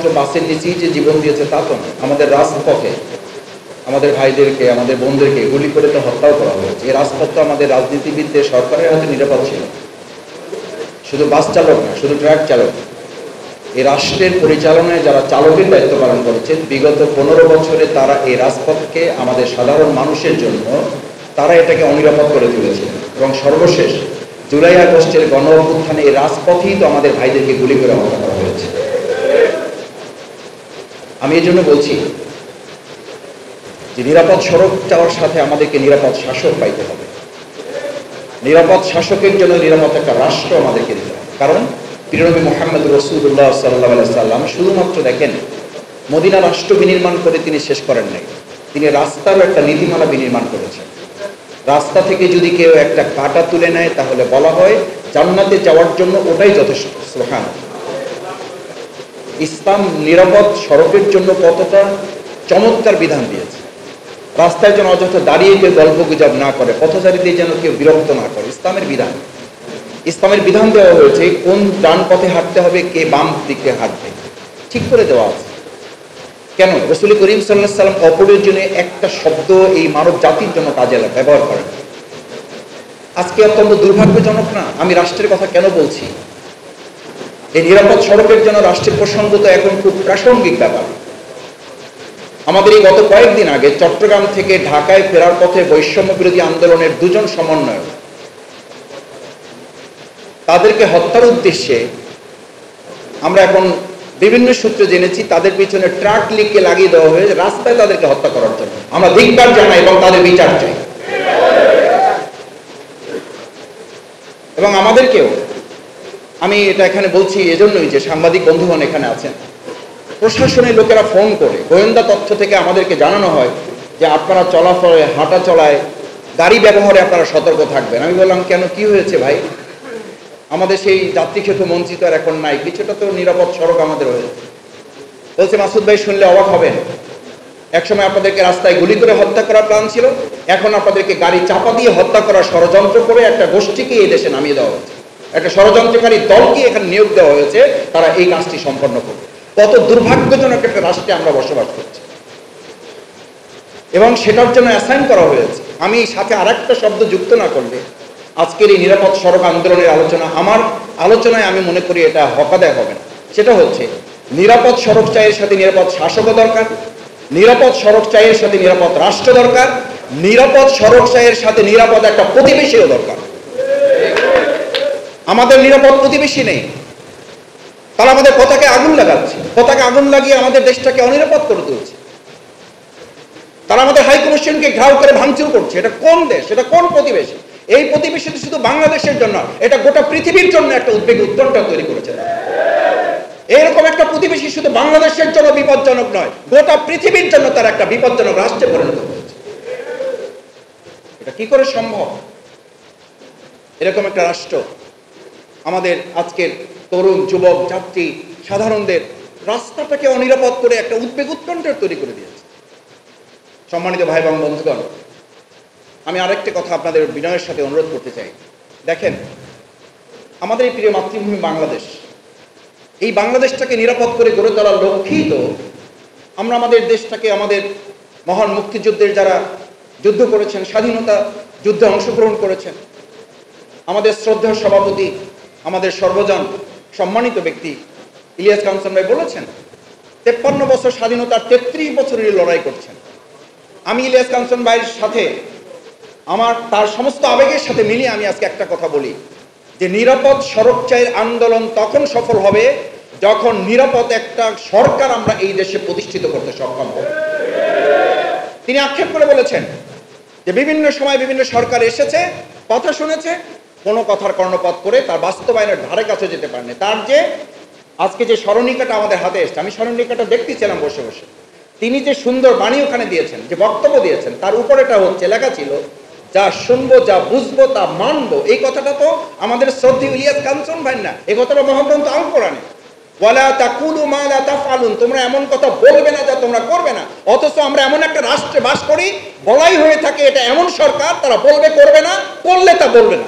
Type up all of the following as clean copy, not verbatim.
শুধুমাত্র বাসের নিচেই যে জীবন দিয়েছে তা তো না, আমাদের রাজপথে আমাদের ভাইদেরকে, আমাদের বোনদেরকে গুলি করে তো হত্যাও করা হয়েছে। এই রাজপথ তো আমাদের রাজনীতিবিদদের, সরকারের হাতে নিরাপদ ছিল। শুধু বাস চালক না, শুধু ট্রাক চালক, এই রাষ্ট্রের পরিচালনায় যারা চালকের দায়িত্ব পালন করেছেন বিগত 15 বছরে তারা এই রাজপথকে আমাদের সাধারণ মানুষের জন্য তারা এটাকে অনিরাপদ করে তুলেছিলেন। এবং সর্বশেষ জুলাই আগস্টের গণ অভ্যুত্থানে এই রাজপথেই তো আমাদের ভাইদেরকে গুলি করে হত্যা করা হয়েছে। আমি এই জন্য বলছি যে নিরাপদ সড়ক যাওয়ার সাথে আমাদেরকে নিরাপদ শাসক পাইতে হবে। নিরাপদ শাসকের জন্য নিরাপদ একটা রাষ্ট্র আমাদেরকে দিতে হবে। কারণ প্রিয়নবী মুহাম্মদ রাসূলুল্লাহ সাল্লাল্লাহু আলাইহি সাল্লাম শুধুমাত্র দেখেন মদিনা রাষ্ট্র বিনির্মাণ করে তিনি শেষ করেন নাই, তিনি রাস্তারও একটা নীতিমালা বিনির্মাণ করেছেন। রাস্তা থেকে যদি কেউ একটা কাঁটা তুলে নেয় তাহলে বলা হয় জান্নাতে যাওয়ার জন্য ওটাই যথেষ্ট। সুবহানাল্লাহ। ইসলাম নিরাপদ সড়কের জন্য কতটা চমৎকার বিধান দিয়েছে। রাস্তায় যেন অযথা দাঁড়িয়ে কেউ গল্প গুজব না করে, পথচারীদের যেন কেউ বিরক্ত না করে। ইসলামের বিধান, ইসলামের বিধান দেওয়া হয়েছে কোন ডান পথে হাঁটতে হবে, কে বাম দিকে হাঁটবে, ঠিক করে দেওয়া আছে। কেন? রাসূল করিম সাল্লাল্লাহু আলাইহি সাল্লাম অপ্রয়োজনীয় একটা শব্দ এই মানব জাতির জন্য কাজে ব্যবহার করেন। আজকে অত্যন্ত দুর্ভাগ্যজনক না? আমি রাষ্ট্রের কথা কেন বলছি? এই নিরাপদ সড়কের জন্য রাষ্ট্রের প্রসঙ্গ তো এখন খুব প্রাসঙ্গিক ব্যাপার। আমাদের এই গত কয়েকদিন আগে চট্টগ্রাম থেকে ঢাকায় ফেরার পথে বৈষম্য বিরোধী আন্দোলনের দুজন সমন্বয়ক, তাদেরকে হত্যার উদ্দেশ্যে আমরা এখন বিভিন্ন সূত্রে জেনেছি তাদের পিছনে ট্রাক লিখে লাগিয়ে দেওয়া হয়েছে রাস্তায় তাদেরকে হত্যা করার জন্য। আমরা ধিক্কার জানাই এবং তাদের বিচার চাই। এবং আমাদেরকেও, আমি এটা এখানে বলছি এজন্যই যে সাংবাদিক বন্ধুগণ এখানে আছেন, প্রশাসনের লোকেরা ফোন করে গোয়েন্দা তথ্য থেকে আমাদেরকে জানানো হয় যে আপনারা চলাফলে, হাঁটা চলায়, গাড়ি ব্যবহারে আপনারা সতর্ক থাকবেন। আমি বললাম কেন, কি হয়েছে ভাই? আমাদের সেই যাত্রীক্ষেত্র মঞ্চিত আর এখন নাই, কিছুটা তো নিরাপদ সড়ক আমাদের হয়েছে। বলছে মাসুদ ভাই শুনলে অবাক হবেন, একসময় আপনাদেরকে রাস্তায় গুলি করে হত্যা করার প্ল্যান ছিল, এখন আপনাদেরকে গাড়ি চাপা দিয়ে হত্যা করার ষড়যন্ত্র করে একটা গোষ্ঠীকে এই দেশে নামিয়ে দেওয়া হয়েছে, একটা ষড়যন্ত্রকারী দলকে এখানে নিয়োগ দেওয়া হয়েছে, তারা এই কাজটি সম্পন্ন করবে। কত দুর্ভাগ্যজনক একটা রাষ্ট্রে আমরা বসবাস করছি এবং সেটার জন্য অ্যাসাইন করা হয়েছে। আমি সাথে আরেকটা শব্দ যুক্ত না করলে আজকের এই নিরাপদ সড়ক আন্দোলনের আলোচনা, আমার আলোচনায় আমি মনে করি এটা হকাদায় হবে না। সেটা হচ্ছে নিরাপদ সড়ক চাইয়ের সাথে নিরাপদ শাসকও দরকার, নিরাপদ সড়ক চাইয়ের সাথে নিরাপদ রাষ্ট্র দরকার, নিরাপদ সড়ক চাইয়ের সাথে নিরাপদ একটা প্রতিবেশীও দরকার। আমাদের নিরাপদ প্রতিবেশী নেই, তারা আমাদের পতাকায় আগুন লাগাচ্ছে, পতাকায় আগুন লাগিয়ে আমাদের দেশটাকে অনিরাপদ করে তুলছে। তারা আমাদের হাই কমিশনকে ঘেরাও করে ভাঙচুর করছে। এটা কোন দেশ? এটা কোন প্রতিবেশী? এই প্রতিবেশী শুধু বাংলাদেশের জন্য, এটা গোটা পৃথিবীর জন্য একটা উদ্বেগ উত্তরটা তৈরি করেছে। এরকম একটা প্রতিবেশী শুধু বাংলাদেশের জন্য বিপজ্জনক নয়, গোটা পৃথিবীর জন্য তার একটা বিপজ্জনক রাষ্ট্রে পরিণত হয়েছে। এটা কি করে সম্ভব? এরকম একটা রাষ্ট্র আমাদের আজকের তরুণ, যুবক, যাত্রী, সাধারণদের রাস্তাটাকে অনিরাপদ করে একটা উদ্বেগ উৎকণ্ঠা তৈরি করে দিয়েছে। সম্মানিত ভাই এবং বন্ধুগণ, আমি আরেকটা কথা আপনাদের বিনয়ের সাথে অনুরোধ করতে চাই। দেখেন, আমাদের এই প্রিয় মাতৃভূমি বাংলাদেশ, এই বাংলাদেশটাকে নিরাপদ করে গড়ে তোলার লক্ষ্যেই তো আমরা আমাদের দেশটাকে, আমাদের মহান মুক্তিযুদ্ধের যারা যুদ্ধ করেছেন, স্বাধীনতা যুদ্ধে অংশগ্রহণ করেছেন, আমাদের শ্রদ্ধেয় সভাপতি, আমাদের সর্বজন সম্মানিত ব্যক্তি ইলিয়াস কাঞ্চন ভাই বলেছেন 53 বছর স্বাধীনতার 33 বছরের লড়াই করছেন। আমি ইলিয়াস কাঞ্চন ভাইয়ের সাথে তার সমস্ত আবেগের সাথে মিলিয়ে আমি আজকে একটা কথা বলি যে নিরাপদ সড়ক চাইয়ের আন্দোলন তখন সফল হবে যখন নিরাপদ একটা সরকার আমরা এই দেশে প্রতিষ্ঠিত করতে সক্ষম হব। তিনি আক্ষেপ করে বলেছেন যে বিভিন্ন সময় বিভিন্ন সরকার এসেছে, কথা শুনেছে, কোনো কথার কর্ণপাত করে তার বাস্তবায়নের ধারে কাছে যেতে পারেনি। তার যে আজকে যে স্মরণিকাটা আমাদের হাতে এসছে, আমি স্মরণিকাটা দেখতেছিলাম বসে বসে, তিনি যে সুন্দর বাণী ওখানে দিয়েছেন, যে বক্তব্য দিয়েছেন, তার উপরেটা হচ্ছে লেখা ছিল যা শুনবো, যা বুঝবো, তা মানবো। এই কথাটা তো আমাদের শ্রদ্ধেয় ইলিয়াস কাঞ্চন ভাই না, এই কথাটা মহাগ্রন্থ আল কোরআনে, ওয়ালা তাকুলু মা লা তাফআলুন, তোমরা এমন কথা বলবে না যা তোমরা করবে না। অথচ আমরা এমন একটা রাষ্ট্রে বাস করি, বলাই হয়ে থাকে এটা এমন সরকার, তারা বলবে করবে না, করলে তা বলবে না।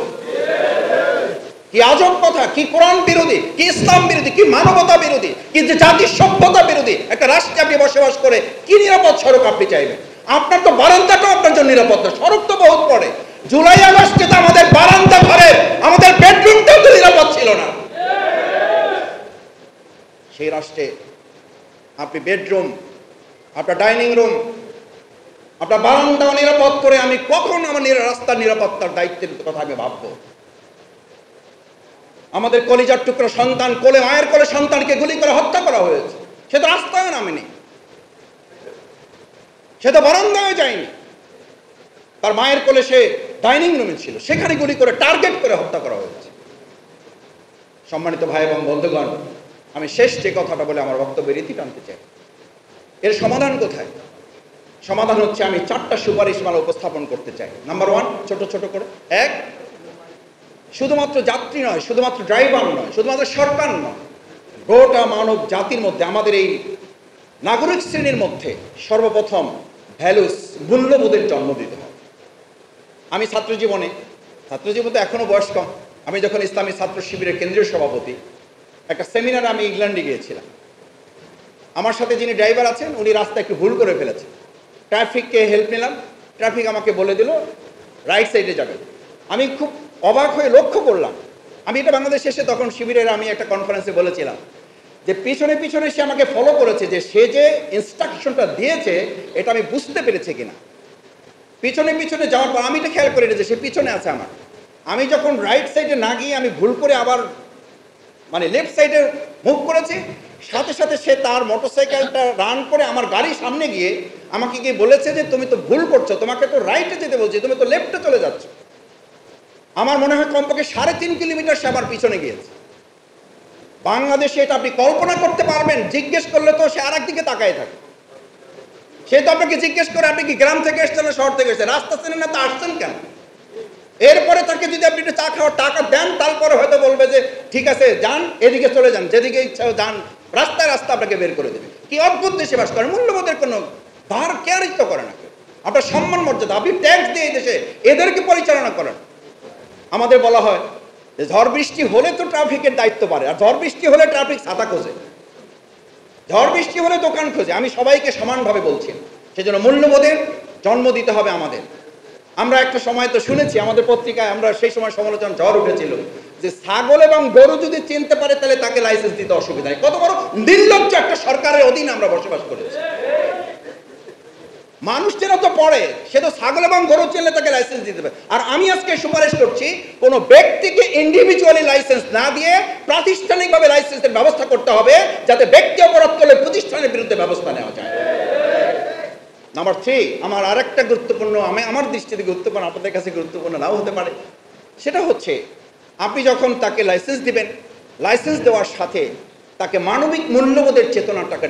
কি আজব কথা, কি কোরআন বিরোধী, কি ইসলাম বিরোধী, কি মানবতা বিরোধী, কি যে জাতির সভ্যতা বিরোধী একটা রাষ্ট্রে আপনি বসবাস করে কি নিরাপদ সড়ক আপনি চাইবেন? আপনার তো বারান্দাটাও আপনার জন্য নিরাপদ না, সড়ক তো বহুত পড়ে। জুলাই আগস্টে তো আমাদের বারান্দা ঘরের, আমাদের বেডরুমটাও তো নিরাপদ ছিল না। সেই রাষ্ট্রে আপনি বেডরুম, আপনার ডাইনিং রুম, আপনার বারান্দা নিরাপদ করে আমি কখন আমার রাস্তার নিরাপত্তার দায়িত্বের কথা আমি ভাববো? আমাদের কলিজার টুকরো সন্তান, কোলে মায়ের কোলে সন্তানকে গুলি করে হত্যা করা হয়েছে। সে তো রাস্তায় নামেনি, সে তো বারান্দায় যায়নি, তার মায়ের কোলে সে ডাইনিং রুমে ছিল, সেখানে গুলি করে টার্গেট করে হত্যা করা হয়েছে। সম্মানিত ভাই এবং বন্ধুগণ, আমি শেষ যে কথাটা বলে আমার বক্তব্যের ইতি টানতে চাই। এর সমাধান কোথায়? সমাধান হচ্ছে আমি 4টা সুপারিশ মালা উপস্থাপন করতে চাই। নাম্বার 1, ছোট ছোট করে। 1, শুধুমাত্র যাত্রী নয়, শুধুমাত্র ড্রাইভার নয়, শুধুমাত্র সরকার নয়, গোটা মানব জাতির মধ্যে, আমাদের এই নাগরিক শ্রেণীর মধ্যে সর্বপ্রথম ভ্যালুস, মূল্যবোধের জন্ম দিতে হবে। আমি ছাত্রজীবন তো এখনো বয়স কম, আমি যখন ইসলামী ছাত্র শিবিরের কেন্দ্রীয় সভাপতি, একটা সেমিনারে আমি ইংল্যান্ডে গিয়েছিলাম। আমার সাথে যিনি ড্রাইভার আছেন উনি রাস্তায় একটু ভুল করে ফেলেছেন। ট্রাফিককে হেল্প নিলাম, ট্রাফিক আমাকে বলে দিল রাইট সাইডে যাবে। আমি খুব অবাক হয়ে লক্ষ্য করলাম, আমি এটা বাংলাদেশে এসে তখন শিবিরের আমি একটা কনফারেন্সে বলেছিলাম যে পিছনে পিছনে সে আমাকে ফলো করেছে, যে সে যে ইনস্ট্রাকশনটা দিয়েছে এটা আমি বুঝতে পেরেছি কিনা। পিছনে পিছনে যাওয়ার পর আমি এটা খেয়াল করি যে সে পিছনে আছে আমার। আমি যখন রাইট সাইডে না গিয়ে আমি ভুল করে আবার লেফট সাইডে মুভ করেছি, সাথে সাথে সে তার মোটরসাইকেলটা রান করে আমার গাড়ির সামনে গিয়ে আমাকে গিয়ে বলেছে যে তুমি তো ভুল করছো, তোমাকে তো রাইটে যেতে বলছি, তুমি তো লেফটে চলে যাচ্ছ। আমার মনে হয় কমপক্ষে 3.5 কিলোমিটার সে আমার পিছনে গিয়েছে। বাংলাদেশে এটা আপনি কল্পনা করতে পারবেন? জিজ্ঞেস করলে তো সে আর একদিকে তাকায় থাকে। সে তো আপনাকে জিজ্ঞেস করে আপনি কি গ্রাম থেকে এসছেন না শহর থেকে এসছেন, রাস্তা চেনেন না, তো আসছেন কেন? এরপরে তাকে যদি আপনি চা খাওয়ার টাকা দেন, তারপরে হয়তো বলবে যে ঠিক আছে যান, এদিকে চলে যান, যেদিকে ইচ্ছা যান, রাস্তায় রাস্তা আপনাকে বের করে দেবে। কি অদ্ভুত দেশে বাস করেন, মূল্যবোধের কোনো ধার কেয়ারিত করে না কেউ। আপনার সম্মান মর্যাদা, আপনি ট্যাক্স দিয়ে এই দেশে এদেরকে পরিচালনা করেন। আমাদের বলা হয় যে ঝড় বৃষ্টি হলে তো ট্রাফিকের দায়িত্ব বাড়ে, আর ঝড় বৃষ্টি হলে ট্রাফিক ছাতা খোঁজে, ঝড় বৃষ্টি হলে দোকান খোঁজে। আমি সবাইকে সমানভাবে বলছি, সেজন্য মূল্যবোধের জন্ম দিতে হবে আমাদের। আমরা একটা সময় তো শুনেছি আমাদের পত্রিকায়, আমরা সেই সময় সমালোচনা ঝড় উঠেছিল যে ছাগল এবং গরু যদি চিনতে পারে তাহলে তাকে লাইসেন্স দিতে অসুবিধা নেই। কত বড় নির্লজ্জ একটা সরকারের অধীনে আমরা বসবাস করেছি। মানুষ যেন তো পড়ে, সে তো ছাগল এবং গরু চিনলে তাকে লাইসেন্স দিতে হবে। আর আমি আজকে সুপারিশ করছি কোনো ব্যক্তিকে ইন্ডিভিজুয়ালি লাইসেন্স না দিয়ে প্রাতিষ্ঠানিকভাবে লাইসেন্সের ব্যবস্থা করতে হবে, যাতে ব্যক্তি অপরাধ করলে প্রতিষ্ঠানের বিরুদ্ধে ব্যবস্থা নেওয়া যায়। নাম্বার 3, আমার আরেকটা গুরুত্বপূর্ণ, আমার দৃষ্টিতে গুরুত্বপূর্ণ, আপনাদের কাছে গুরুত্বপূর্ণ নাও হতে পারে, সেটা হচ্ছে আপনি যখন তাকে লাইসেন্স দিবেন, লাইসেন্স দেওয়ার সাথে তাকে মানবিক মূল্যবোধের চেতনাটাকে